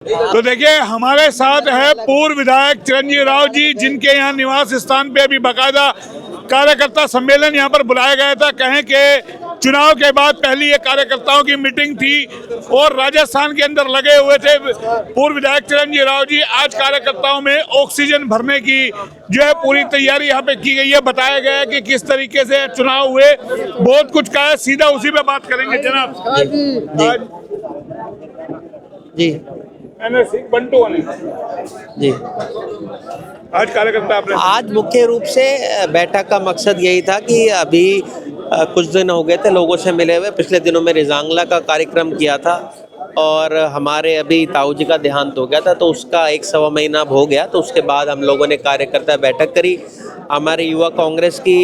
तो देखिए हमारे साथ है पूर्व विधायक चिरंजीव राव जी, जिनके यहाँ निवास स्थान पे अभी बाकायदा कार्यकर्ता सम्मेलन यहाँ पर बुलाया गया था। कहें कि चुनाव के बाद पहली ये कार्यकर्ताओं की मीटिंग थी और राजस्थान के अंदर लगे हुए थे पूर्व विधायक चिरंजीव राव जी। आज कार्यकर्ताओं में ऑक्सीजन भरने की जो है पूरी तैयारी यहाँ पे की गई है। बताया गया है कि किस तरीके से चुनाव हुए, बहुत कुछ कहा है, सीधा उसी पे बात करेंगे जनाब। जी बंटू जी आज कार्यकर्ता आपने आज मुख्य रूप से बैठक का मकसद यही था कि अभी कुछ दिन हो गए थे लोगों से मिले हुए। पिछले दिनों में रिजांगला का कार्यक्रम किया था और हमारे अभी ताऊ जी का देहांत हो गया था, तो उसका 1-1.25 महीना हो गया। तो उसके बाद हम लोगों ने कार्यकर्ता बैठक करी। हमारे युवा कांग्रेस की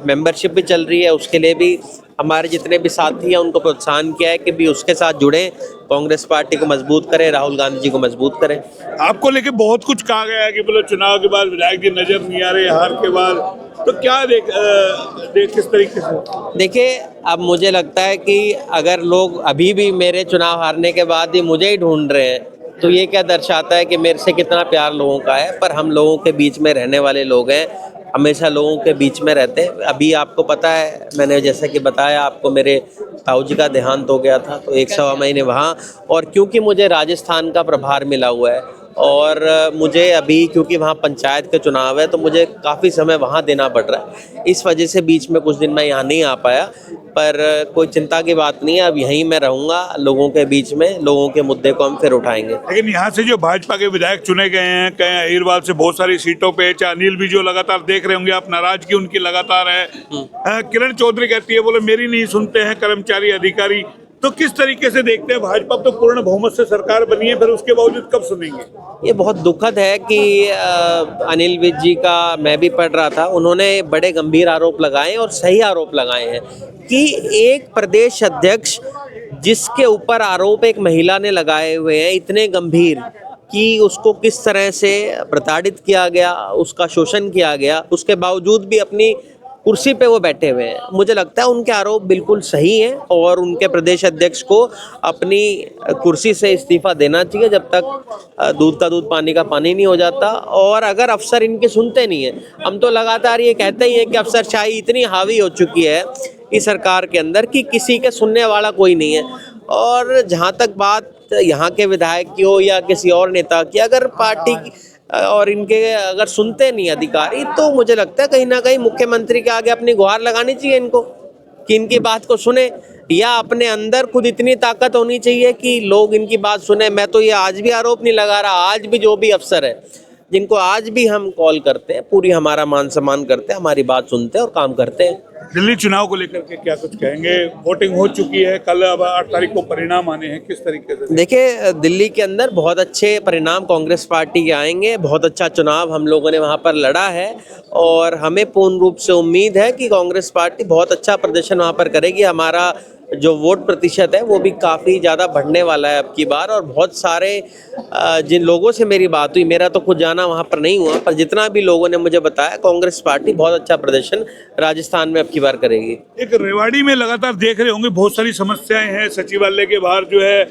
मेंबरशिप भी चल रही है, उसके लिए भी हमारे जितने भी साथी हैं उनको प्रोत्साहन किया है कि भी उसके साथ जुड़ें, कांग्रेस पार्टी को मजबूत करें, राहुल गांधी जी को मजबूत करें। आपको लेके बहुत कुछ कहा गया है कि बोलो चुनाव के बाद विधायक जी नजर नहीं आ रहे, हार के बाद, तो क्या देख किस तरीके से? देखिए, अब मुझे लगता है कि अगर लोग अभी भी मेरे चुनाव हारने के बाद ही मुझे ही ढूंढ रहे हैं, तो ये क्या दर्शाता है कि मेरे से कितना प्यार लोगों का है। पर हम लोगों के बीच में रहने वाले लोग हैं, हमेशा लोगों के बीच में रहते हैं। अभी आपको पता है, मैंने जैसे कि बताया आपको, मेरे ताऊ जी का देहांत हो गया था, तो 1-1.25 महीने वहाँ। और क्योंकि मुझे राजस्थान का प्रभार मिला हुआ है और मुझे अभी क्योंकि वहाँ पंचायत के चुनाव है, तो मुझे काफ़ी समय वहाँ देना पड़ रहा है। इस वजह से बीच में कुछ दिन मैं यहाँ नहीं आ पाया, पर कोई चिंता की बात नहीं है। अब यहीं मैं रहूँगा लोगों के बीच में, लोगों के मुद्दे को हम फिर उठाएंगे। लेकिन यहाँ से जो भाजपा के विधायक चुने गए हैं, कहीं अहिरवाल से बहुत सारी सीटों पे, चाहे अनिल भी जो लगातार देख रहे होंगे आप, नाराजगी उनकी लगातार है। किरण चौधरी कहती है बोले मेरी नहीं सुनते हैं कर्मचारी अधिकारी, तो किस तरीके से देखते हैं? भाजपा तो पूर्ण बहुमत से सरकार बनी है, फिर उसके बावजूद कब सुनेंगे? ये बहुत दुखद है कि अनिल विज जी का मैं भी पढ़ रहा था, उन्होंने बड़े गंभीर आरोप लगाए और सही आरोप लगाए हैं कि एक प्रदेश अध्यक्ष जिसके ऊपर आरोप एक महिला ने लगाए हुए हैं इतने गंभीर कि उसको किस तरह से प्रताड़ित किया गया, उसका शोषण किया गया, उसके बावजूद भी अपनी कुर्सी पे वो बैठे हुए हैं। मुझे लगता है उनके आरोप बिल्कुल सही हैं और उनके प्रदेश अध्यक्ष को अपनी कुर्सी से इस्तीफा देना चाहिए जब तक दूध का दूध पानी का पानी नहीं हो जाता। और अगर अफसर इनके सुनते नहीं हैं, हम तो लगातार ये कहते ही हैं कि अफसरशाही इतनी हावी हो चुकी है इस सरकार के अंदर कि किसी के सुनने वाला कोई नहीं है। और जहाँ तक बात यहाँ के विधायक की हो या किसी और नेता की, अगर पार्टी और इनके अगर सुनते नहीं अधिकारी, तो मुझे लगता है कहीं ना कहीं मुख्यमंत्री के आगे अपनी गुहार लगानी चाहिए इनको कि इनकी बात को सुने, या अपने अंदर खुद इतनी ताकत होनी चाहिए कि लोग इनकी बात सुने। मैं तो ये आज भी आरोप नहीं लगा रहा, आज भी जो भी अफसर है जिनको आज भी हम कॉल करते हैं, पूरी हमारा मान सम्मान करते हैं, हमारी बात सुनते हैं और काम करते हैं। दिल्ली चुनाव को लेकर के क्या कुछ कहेंगे? वोटिंग हो चुकी है, कल अब 8 तारीख को परिणाम आने हैं, किस तरीके से? देखिए, दिल्ली के अंदर बहुत अच्छे परिणाम कांग्रेस पार्टी के आएंगे। बहुत अच्छा चुनाव हम लोगों ने वहां पर लड़ा है और हमें पूर्ण रूप से उम्मीद है कि कांग्रेस पार्टी बहुत अच्छा प्रदर्शन वहां पर करेगी। हमारा जो वोट प्रतिशत है वो भी काफ़ी ज़्यादा बढ़ने वाला है अब की बार। और बहुत सारे जिन लोगों से मेरी बात हुई, मेरा तो खुद जाना वहाँ पर नहीं हुआ, पर जितना भी लोगों ने मुझे बताया, कांग्रेस पार्टी बहुत अच्छा प्रदर्शन राजस्थान में अब की बार करेगी। एक रेवाड़ी में लगातार देख रहे होंगे बहुत सारी समस्याएं हैं। सचिवालय के बाहर जो है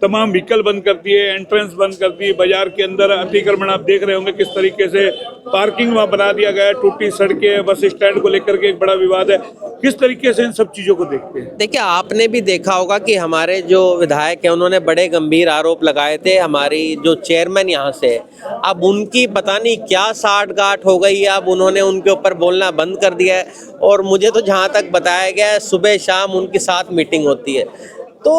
तमाम व्हीकल बंद कर दिए, एंट्रेंस बंद कर दिए, बाजार के अंदर अतिक्रमण आप देख रहे होंगे किस तरीके से, पार्किंग वहाँ बना दिया गया है, टूटी सड़कें, बस स्टैंड को लेकर के एक बड़ा विवाद है। किस तरीके से इन सब चीज़ों को देखते हैं? देखिए, आपने भी देखा होगा कि हमारे जो विधायक हैं उन्होंने बड़े गंभीर आरोप लगाए थे हमारी जो चेयरमैन यहाँ से, अब उनकी पता नहीं क्या साठगांठ हो गई है, अब उन्होंने उनके ऊपर बोलना बंद कर दिया है। और मुझे तो जहाँ तक बताया गया है, सुबह शाम उनके साथ मीटिंग होती है। तो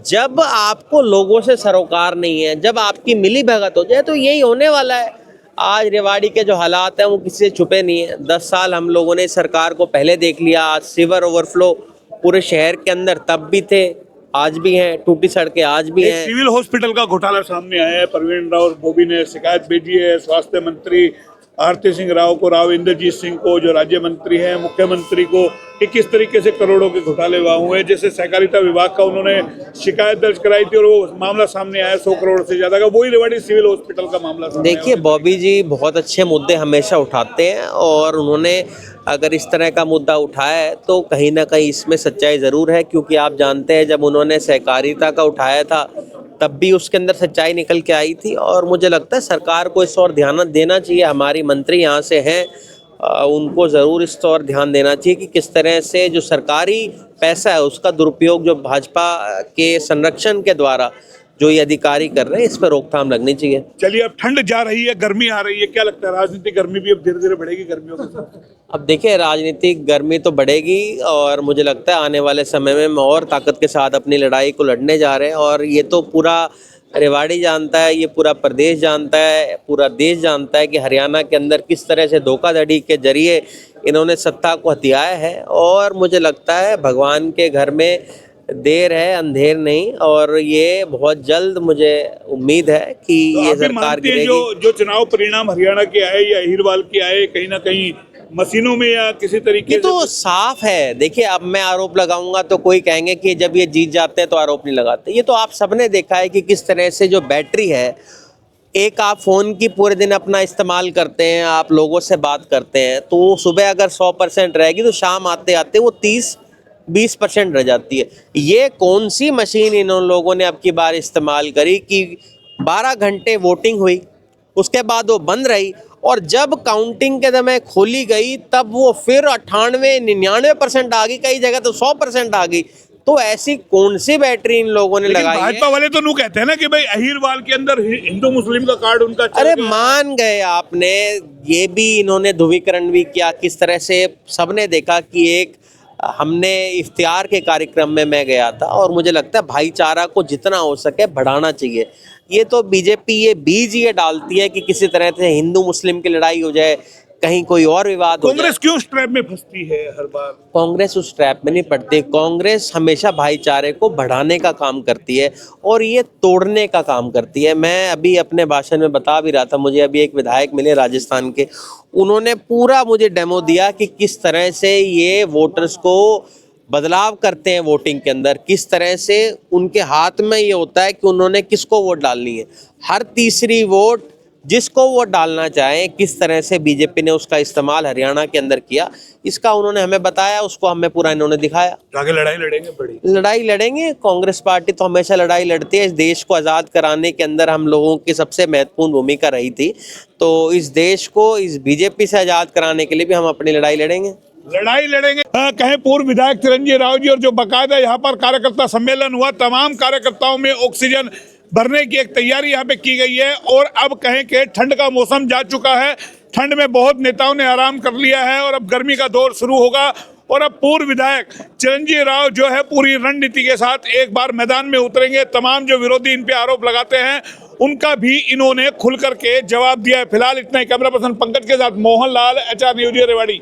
जब आपको लोगों से सरोकार नहीं है, जब आपकी मिली भगत हो जाए, तो यही होने वाला है। आज रेवाड़ी के जो हालात हैं वो किसी से छुपे नहीं है। 10 साल हम लोगों ने सरकार को पहले देख लिया। आज सीवर ओवरफ्लो पूरे शहर के अंदर तब भी थे, आज भी हैं, टूटी सड़कें आज भी हैं। सिविल हॉस्पिटल का घोटाला सामने आया है, परवीन राव बोबी ने शिकायत भेजी है स्वास्थ्य मंत्री आरती सिंह राव को, राव इंद्रजीत सिंह को जो राज्य मंत्री हैं, मुख्यमंत्री को, कि किस तरीके से करोड़ों के घोटाले हुए हैं। जैसे सहकारिता विभाग का उन्होंने शिकायत दर्ज कराई थी और वो मामला सामने आया 100 करोड़ से ज्यादा का, वही रेवाड़ी सिविल हॉस्पिटल का मामला। देखिए, बॉबी जी बहुत अच्छे मुद्दे हमेशा उठाते हैं और उन्होंने अगर इस तरह का मुद्दा उठाया है तो कहीं ना कहीं इसमें सच्चाई ज़रूर है, क्योंकि आप जानते हैं जब उन्होंने सहकारिता का उठाया था तब भी उसके अंदर सच्चाई निकल के आई थी। और मुझे लगता है सरकार को इस और ध्यान देना चाहिए। हमारी मंत्री यहाँ से हैं, उनको ज़रूर इस और ध्यान देना चाहिए कि किस तरह से जो सरकारी पैसा है उसका दुरुपयोग जो भाजपा के संरक्षण के द्वारा जो ये अधिकारी कर रहे हैं, इस पर रोकथाम लगनी चाहिए। चलिए, अब ठंड जा रही है, गर्मी आ रही है, क्या लगता है राजनीतिक गर्मी भी अब धीरे धीरे बढ़ेगी गर्मियों के साथ? अब देखिए, राजनीतिक गर्मी तो बढ़ेगी और मुझे लगता है आने वाले समय में हम और ताकत के साथ अपनी लड़ाई को लड़ने जा रहे हैं। और ये तो पूरा रेवाड़ी जानता है, ये पूरा प्रदेश जानता है, पूरा देश जानता है कि हरियाणा के अंदर किस तरह से धोखाधड़ी के जरिए इन्होंने सत्ता को हथियाया है। और मुझे लगता है भगवान के घर में देर है, अंधेर नहीं, और ये बहुत जल्द मुझे उम्मीद है कि तो ये आप भी सरकार मानते हैं गिरेगी। जो चुनाव परिणाम हरियाणा के आए या अहिरवाल के आए, कहीं ना कहीं मशीनों में या किसी तरीके ये तो साफ है। देखिए, अब मैं आरोप लगाऊंगा तो कोई कहेंगे कि जब ये जीत जाते हैं तो आरोप नहीं लगाते। ये तो आप सबने देखा है कि किस तरह से जो बैटरी है, एक आप फ़ोन की पूरे दिन अपना इस्तेमाल करते हैं, आप लोगों से बात करते हैं, तो सुबह अगर 100% रहेगी तो शाम आते आते वो 30-20% रह जाती है। ये कौन सी मशीन इन लोगों ने अब की बार इस्तेमाल करी कि 12 घंटे वोटिंग हुई, उसके बाद वो बंद रही, और जब काउंटिंग के समय खोली गई तब वो फिर 98-99% आ गई, कई जगह तो 100% आ गई। तो ऐसी कौन सी बैटरी इन लोगों ने लगाई है? भाजपा वाले तो नू कहते हैं ना कि भाई अहिरवाल के अंदर हिंदू मुस्लिम का कार्ड उनका चल अरे गया। मान गए आपने, ये भी इन्होंने ध्रुवीकरण भी किया। किस तरह से सबने देखा कि एक हमने इफ्तियार के कार्यक्रम में मैं गया था, और मुझे लगता है भाईचारा को जितना हो सके बढ़ाना चाहिए। ये तो बीजेपी ये बीज ये डालती है कि किसी तरह से हिंदू मुस्लिम की लड़ाई हो जाए, कहीं कोई और विवाद हो जाए। कांग्रेस क्यों उस ट्रैप में फंसती है हर बार? कांग्रेस उस ट्रैप में नहीं पड़ती। कांग्रेस हमेशा भाईचारे को बढ़ाने का काम करती है और ये तोड़ने का काम करती है। मैं अभी अपने भाषण में बता भी रहा था, मुझे अभी एक विधायक मिले राजस्थान के, उन्होंने पूरा मुझे डेमो दिया कि किस तरह से ये वोटर्स को बदलाव करते हैं वोटिंग के अंदर, किस तरह से उनके हाथ में ये होता है कि उन्होंने किसको वोट डालनी है। हर तीसरी वोट जिसको वो डालना चाहें, किस तरह से बीजेपी ने उसका इस्तेमाल हरियाणा के अंदर किया, इसका उन्होंने हमें बताया, उसको हमें पूरा इन्होंने दिखाया। आगे लड़ाई लड़ेंगे, बड़ी लड़ाई लड़ेंगे। कांग्रेस पार्टी तो हमेशा लड़ाई लड़ती है। इस देश को आज़ाद कराने के अंदर हम लोगों की सबसे महत्वपूर्ण भूमिका रही थी, तो इस देश को इस बीजेपी से आज़ाद कराने के लिए भी हम अपनी लड़ाई लड़ेंगे। कहें पूर्व विधायक चिरंजीव राव जी, और जो बाकायदा यहाँ पर कार्यकर्ता सम्मेलन हुआ, तमाम कार्यकर्ताओं में ऑक्सीजन भरने की एक तैयारी यहाँ पे की गई है। और अब कहें कि ठंड का मौसम जा चुका है, ठंड में बहुत नेताओं ने आराम कर लिया है और अब गर्मी का दौर शुरू होगा। और अब पूर्व विधायक चिरंजीव राव जो है पूरी रणनीति के साथ एक बार मैदान में उतरेंगे। तमाम जो विरोधी इन पे आरोप लगाते हैं उनका भी इन्होंने खुल करके जवाब दिया है। फिलहाल इतना ही। कैमरा पर्सन पंकज के साथ मोहन लाल, HR न्यूज़ रेवाड़ी।